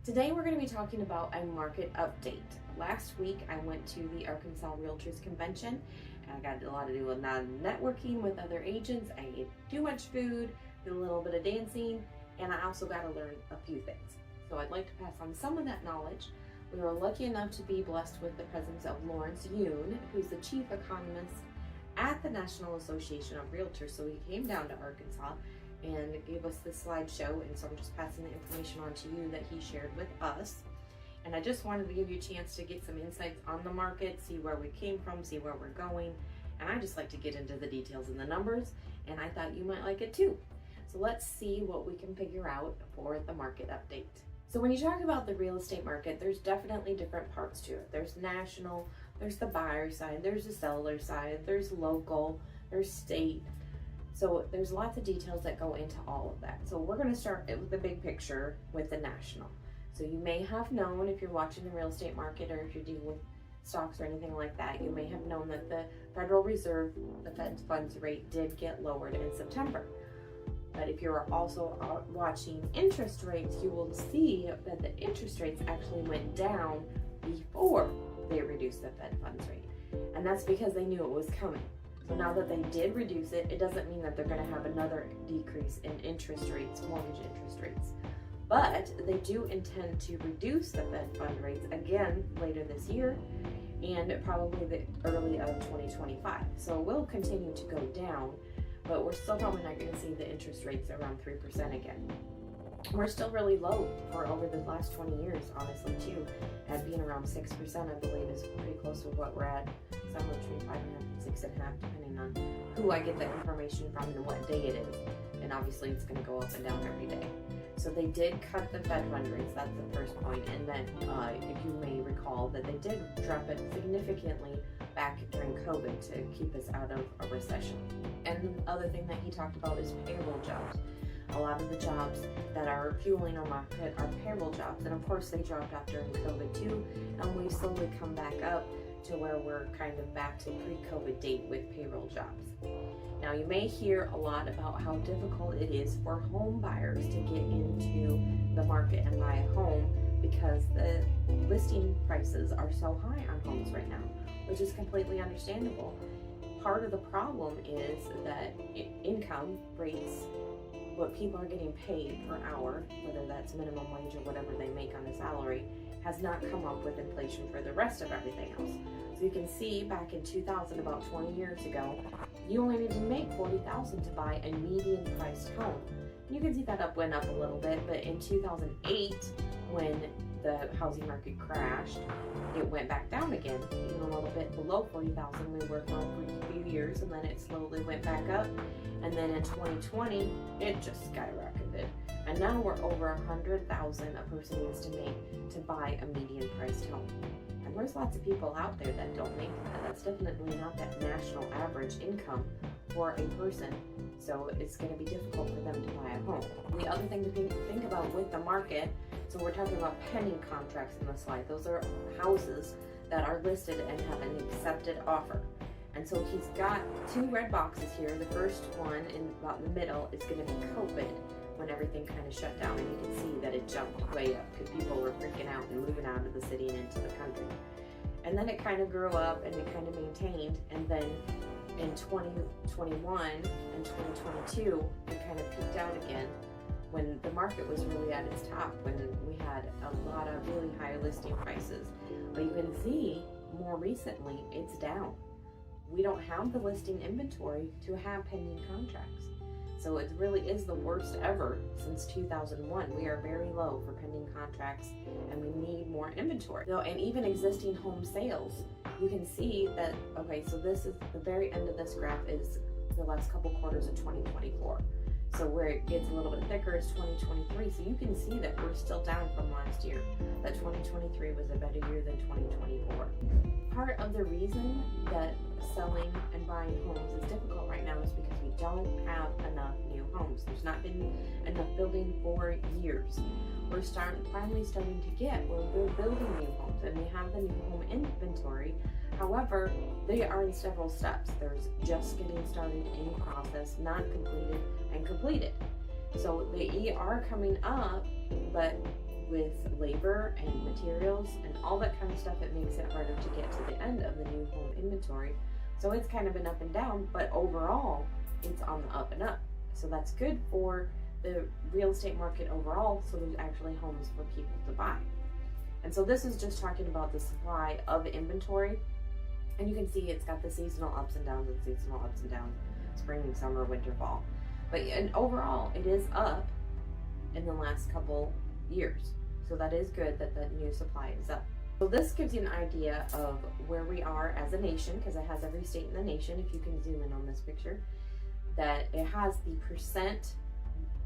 Today we're going to be talking about a market update. Last week I went to the Arkansas Realtors Convention and I got a lot to do with networking with other agents. I ate too much food, did a little bit of dancing, and I also got to learn a few things. So I'd like to pass on some of that knowledge. We were lucky enough to be blessed with the presence of Yun, who's the Chief Economist at the National Association of Realtors. So he came down to Arkansas and gave us this slideshow, and so I'm just passing the information on to you that he shared with us. And I just wanted to give you a chance to get some insights on the market, see where we came from, see where we're going, and I just like to get into the details and the numbers, and I thought you might like it too. So let's see what we can figure out for the market update. So when you talk about the real estate market, there's definitely different parts to it. There's national, there's the buyer side, there's the seller side, there's local, there's state. So there's lots of details that go into all of that. So we're going to start with the big picture with the national. So you may have known, if you're watching the real estate market or if you're dealing with stocks or anything like that, you may have known that the Federal Reserve, the Fed funds rate, did get lowered in September. But if you're also watching interest rates, you will see that the interest rates actually went down before they reduced the Fed funds rate. And that's because they knew it was coming. So now that they did reduce it, it doesn't mean that they're going to have another decrease in interest rates, mortgage interest rates. But they do intend to reduce the Fed fund rates again later this year and probably the early of 2025. So it will continue to go down, but we're still probably not going to see the interest rates around 3% again. We're still really low for over the last 20 years, honestly, too. At being around 6%, I believe, is pretty close to what we're at. Somewhere between 5.5 and 6.5, depending on who I get the information from and what day it is. And obviously, it's going to go up and down every day. So they did cut the Fed fund rates. That's the first point. And then, if you may recall, that they did drop it significantly back during COVID to keep us out of a recession. And the other thing that he talked about is payroll jobs. A lot of the jobs that are fueling our market are payroll jobs. And of course, they dropped off during COVID too. And we've slowly come back up to where we're kind of back to pre-COVID date with payroll jobs. Now, you may hear a lot about how difficult it is for home buyers to get into the market and buy a home because the listing prices are so high on homes right now, which is completely understandable. Part of the problem is that income rates, what people are getting paid per hour, whether that's minimum wage or whatever they make on a salary, has not come up with inflation for the rest of everything else. So you can see back in 2000, about 20 years ago, you only need to make $40,000 to buy a median priced home. You can see that went up a little bit, but in 2008, when the housing market crashed, it went back down again, even a little bit below $40,000. We were for a few years, and then it slowly went back up. And then in 2020, it just skyrocketed. And now we're over $100,000 a person needs to make to buy a median priced home. And there's lots of people out there that don't make that. That's definitely not that national average income for a person. So it's going to be difficult for them to buy a home. The other thing to think about with the market, so we're talking about pending contracts in the slide. Those are houses that are listed and have an accepted offer. And so he's got two red boxes here. The first one in about the middle is going to be COVID, when everything kind of shut down, and you can see that it jumped way up because people were freaking out and moving out of the city and into the country. And then it kind of grew up and it kind of maintained, and then in 2021 and 2022 it kind of peaked out again when the market was really at its top, when we had a lot of really high listing prices. But you can see more recently it's down. We don't have the listing inventory to have pending contracts. So it really is the worst ever since 2001. We are very low for pending contracts and we need more inventory. So, and even existing home sales, you can see that, okay, so this is the very end of this graph is the last couple quarters of 2024. So where it gets a little bit thicker is 2023. So you can see that we're still down from last year, that 2023 was a better year than 2024. Part of the reason that selling and buying homes is difficult right now is because we don't have enough new homes. There's not been enough building for years. We're finally starting to get where we're building new homes and we have the new home inventory. However, they are in several steps. There's just getting started, in process, not completed, and completed. So they are coming up, but with labor and materials and all that kind of stuff, it makes it harder to get to the end of the new home inventory. So it's kind of been up and down, but overall it's on the up and up. So that's good for the real estate market overall, so there's actually homes for people to buy. And so this is just talking about the supply of inventory. And you can see it's got the seasonal ups and downs, spring, summer, winter, fall. But and overall, it is up in the last couple years. So that is good that the new supply is up. So this gives you an idea of where we are as a nation, because it has every state in the nation, if you can zoom in on this picture, that it has the percent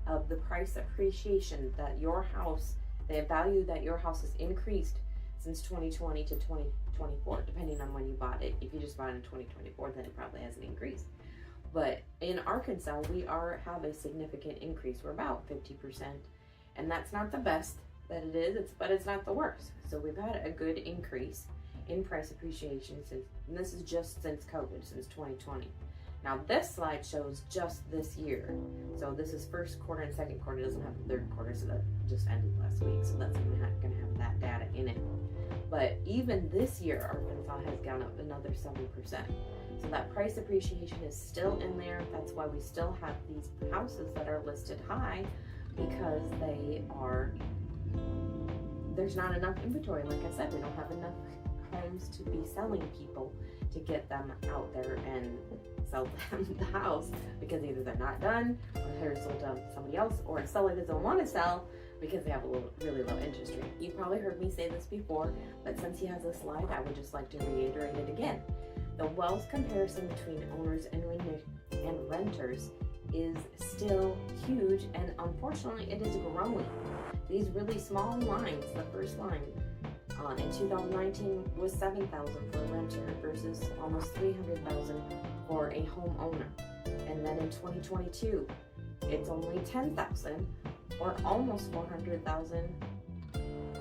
of the price appreciation that your house, the value that your house has increased since 2020 to 2024, depending on when you bought it. If you just bought it in 2024, then it probably hasn't increased. But in Arkansas, we have a significant increase. We're about 50%, and that's not the best that it is, but it's not the worst. So we've had a good increase in price appreciation and this is just since COVID, since 2020. Now this slide shows just this year. So this is first quarter and second quarter. It doesn't have the third quarter, so that just ended last week. So that's not going to have that data in it. But even this year, Arkansas has gone up another 7%. So that price appreciation is still in there. That's why we still have these houses that are listed high, because there's not enough inventory. Like I said, we don't have enough homes to be selling people to get them out there and sell them the house, because either they're not done, or they're sold to somebody else, or a seller doesn't want to sell because they have a really low interest rate. You probably heard me say this before, but since he has a slide, I would just like to reiterate it again. The wealth comparison between owners and renters is still huge, and unfortunately it is growing. These really small lines, the first line in 2019 was $7,000 for a renter versus almost $300,000 for a homeowner. And then in 2022, it's only $10,000 or almost $400,000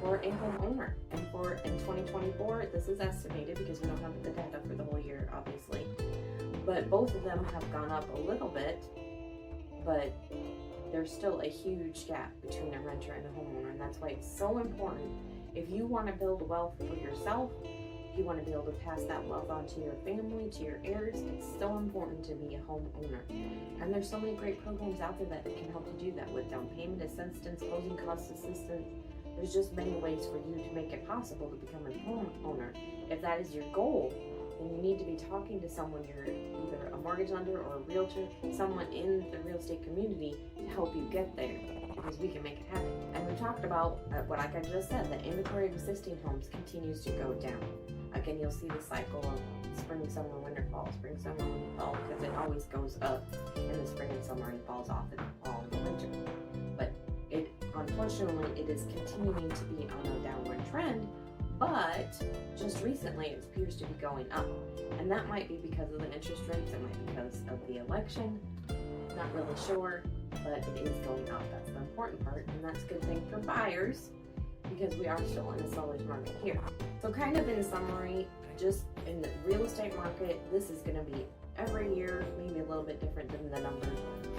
for a homeowner. And in 2024, this is estimated because we don't have the data for the whole year, obviously. But both of them have gone up a little bit, but there's still a huge gap between a renter and a homeowner, and that's why it's so important. If you want to build wealth for yourself, if you want to be able to pass that wealth on to your family, to your heirs, it's so important to be a homeowner. And there's so many great programs out there that can help you do that, with down payment assistance, closing cost assistance. There's just many ways for you to make it possible to become a homeowner. If that is your goal, then you need to be talking to someone, you're either a mortgage lender or a realtor, someone in the real estate community to help you get there, because we can make it happen. And we talked about like I just said, the inventory of existing homes continues to go down. Again, you'll see the cycle of spring, summer, winter, fall, spring, summer, winter, fall, because it always goes up in the spring and summer and falls off in the fall and the winter. But unfortunately, it is continuing to be on a downward trend. But just recently, it appears to be going up. And that might be because of the interest rates. It might be because of the election. Not really sure, but it is going up. That's the important part. And that's a good thing for buyers, because we are still in a seller's market here. So kind of in summary, just in the real estate market, this is going to be every year, maybe a little bit different than the numbers.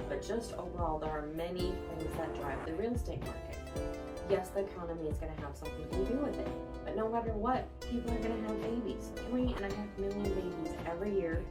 But just overall, there are many things that drive the real estate market. Yes, the economy is going to have something to do with it. But no matter what, people are going to have babies. 3.5 million babies every year,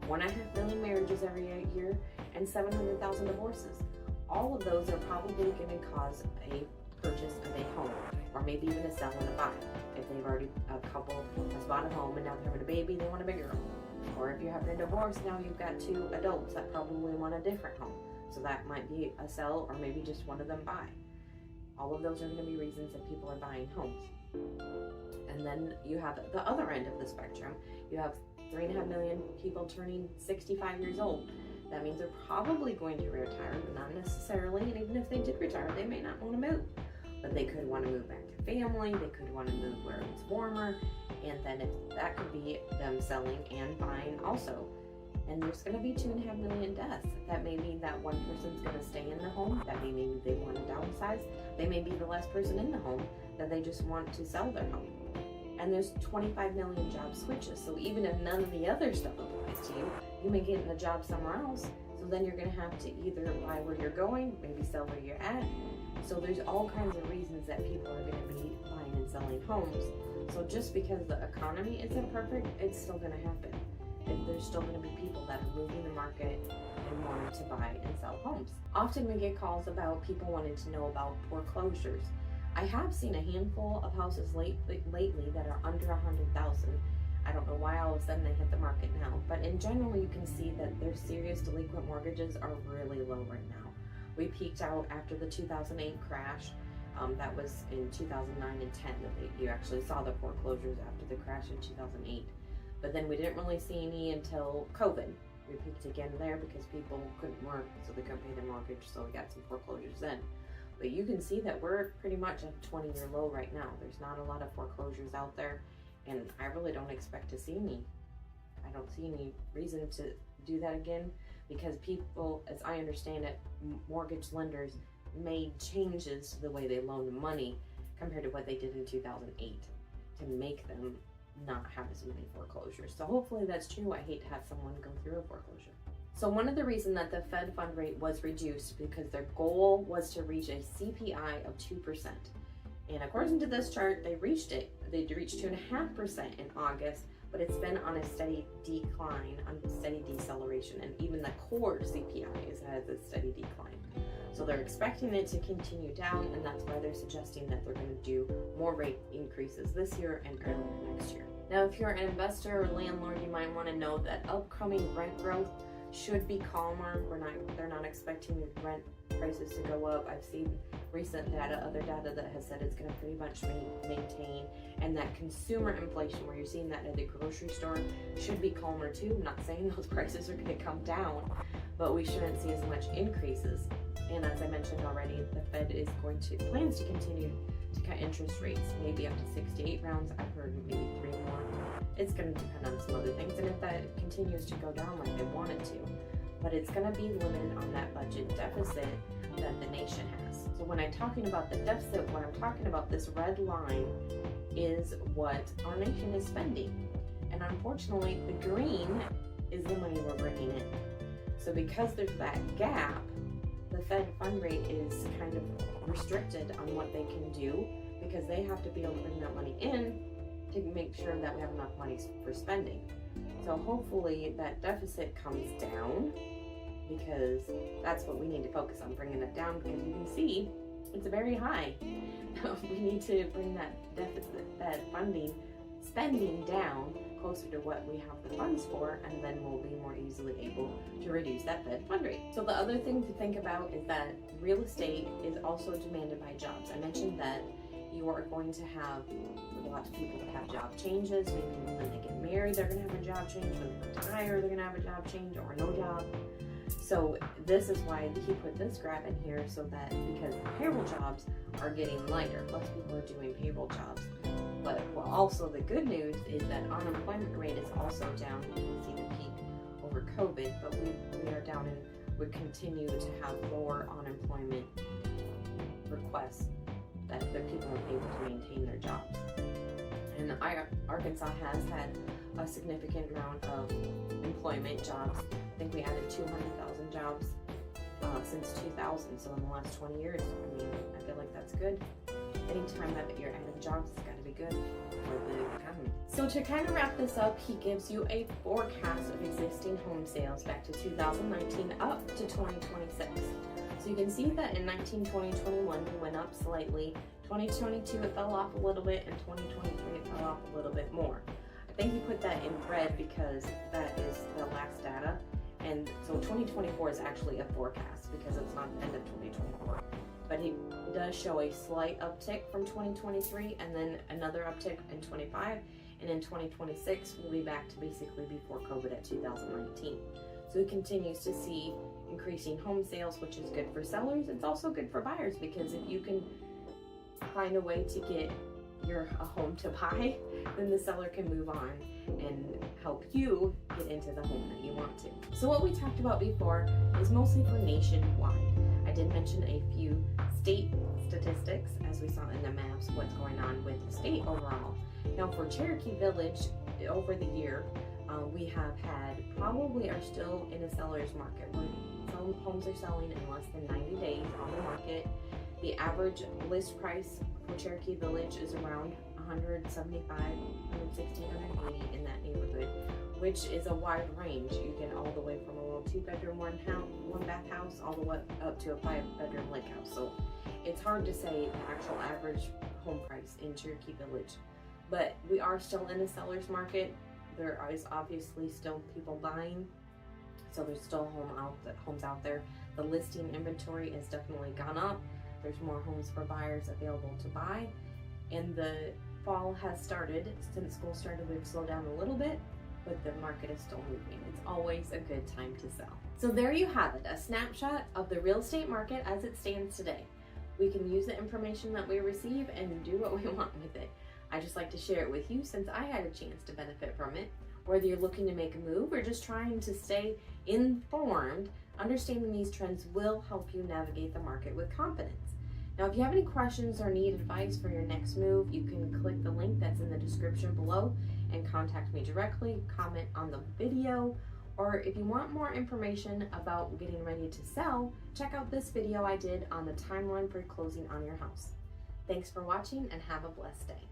1.5 million marriages every year, and 700,000 divorces. All of those are probably going to cause a purchase of a home, or maybe even a sell and a buy. If a couple has bought a home and now they're having a baby, they want a bigger home. Or if you're having a divorce, now you've got 2 adults that probably want a different home. So that might be a sell, or maybe just one of them buy. All of those are going to be reasons that people are buying homes. And then you have the other end of the spectrum. You have 3.5 million people turning 65 years old. That means they're probably going to retire, but not necessarily. And even if they did retire, they may not want to move. But they could want to move back to family. They could want to move where it's warmer. And then that could be them selling and buying also. And there's going to be 2.5 million deaths. That may mean that one person's going to stay in the home. That may mean they want to downsize. They may be the last person in the home, that they just want to sell their home. And there's 25 million job switches. So even if none of the other stuff applies to you, you may get in a job somewhere else. So then you're going to have to either buy where you're going, maybe sell where you're at, So there's all kinds of reasons that people are going to be buying and selling homes. So just because the economy isn't perfect, it's still going to happen. And there's still going to be people that are moving the market and wanting to buy and sell homes. Often we get calls about people wanting to know about foreclosures. I have seen a handful of houses lately that are under 100,000. I don't know why all of a sudden they hit the market now, but in general you can see that their serious delinquent mortgages are really low right now. We peaked out after the 2008 crash. That was in 2009 and 10 that you actually saw the foreclosures after the crash in 2008. But then we didn't really see any until COVID. We peaked again there because people couldn't work, so they couldn't pay their mortgage, so we got some foreclosures then. But you can see that we're pretty much at a 20-year low right now. There's not a lot of foreclosures out there, and I really don't expect to see any. I don't see any reason to do that again, because people, as I understand it, mortgage lenders made changes to the way they loan money compared to what they did in 2008 to make them not have as many foreclosures. So hopefully that's true. I hate to have someone go through a foreclosure. So one of the reasons that the Fed fund rate was reduced because their goal was to reach a CPI of 2%. And according to this chart, they reached it. They reached 2.5% in August, but it's been on a steady decline, on a steady deceleration, and even the core CPI has a steady decline. So they're expecting it to continue down, and that's why they're suggesting that they're going to do more rate increases this year and early next year. Now, if you're an investor or landlord, you might want to know that upcoming rent growth should be calmer. They're not expecting rent prices to go up. I've seen recent data, other data that has said it's going to pretty much maintain, and that consumer inflation, where you're seeing that at the grocery store, should be calmer too. I'm not saying those prices are going to come down, but we shouldn't see as much increases. And as I mentioned already, the Fed is plans to continue to cut interest rates, maybe up to 6 to 8 rounds. I've heard maybe 3 more. It's going to depend on some other things, and if that continues to go down like they want it to, but it's going to be limited on that budget deficit that the nation has. So when I'm talking about the deficit, what I'm talking about, this red line, is what our nation is spending. And unfortunately, the green is the money we're bringing in. So because there's that gap, the Fed fund rate is kind of restricted on what they can do, because they have to be able to bring that money in to make sure that we have enough money for spending. So hopefully that deficit comes down, because that's what we need to focus on, bringing it down, because you can see it's very high. We need to bring that deficit, that spending down closer to what we have the funds for, and then we'll be more easily able to reduce that Fed fund rate. So the other thing to think about is that real estate is also demanded by jobs. I mentioned that you are going to have lots of people that have job changes. Maybe when they get married, they're going to have a job change. When they retire, they're going to have a job change or no job. So this is why he put this graph in here, so that because payroll jobs are getting lighter, less people are doing payroll jobs. But also the good news is that unemployment rate is also down. You can see the peak over COVID, but we are down and would continue to have lower unemployment requests, that the people are able to maintain their jobs. And Arkansas has had a significant amount of employment jobs. I think we added 200,000 jobs since 2000, so in the last 20 years. I mean, I feel like that's good. Anytime that you're adding jobs, it's got to be good for the economy. So to kind of wrap this up, he gives you a forecast of existing home sales back to 2019 up to 2026. So you can see that in 2020, 2021, we went up slightly. 2022, it fell off a little bit, and 2023, it fell off a little bit more. I think he put that in red because that is the last data. And so 2024 is actually a forecast because it's not the end of 2024. But he does show a slight uptick from 2023, and then another uptick in 25, and in 2026 we'll be back to basically before COVID at 2019. So he continues to see increasing home sales, which is good for sellers. It's also good for buyers, because if you can find a way to get a home to buy, then the seller can move on and help you get into the home that you want to. So what we talked about before is mostly for nationwide. I did mention a few state statistics, as we saw in the maps, what's going on with the state overall. Now for Cherokee Village, over the year, we have probably are still in a seller's market, where some homes are selling in less than 90 days on the market. The average list price for Cherokee Village is around 175, 160, 180 in that neighborhood, which is a wide range. You get all the way from a little 2-bedroom, one bath house, all the way up to a 5-bedroom lake house. So it's hard to say the actual average home price in Cherokee Village, but we are still in a seller's market. There is obviously still people buying, so there's still homes out there. The listing inventory has definitely gone up. There's more homes for buyers available to buy, and the fall has started. Since school started, we've slowed down a little bit, but the market is still moving. It's always a good time to sell. So there you have it, a snapshot of the real estate market as it stands today. We can use the information that we receive and do what we want with it. I just like to share it with you since I had a chance to benefit from it. Whether you're looking to make a move or just trying to stay informed, understanding these trends will help you navigate the market with confidence. Now, if you have any questions or need advice for your next move, you can click the link that's in the description below and contact me directly, comment on the video, or if you want more information about getting ready to sell, check out this video I did on the timeline for closing on your house. Thanks for watching and have a blessed day.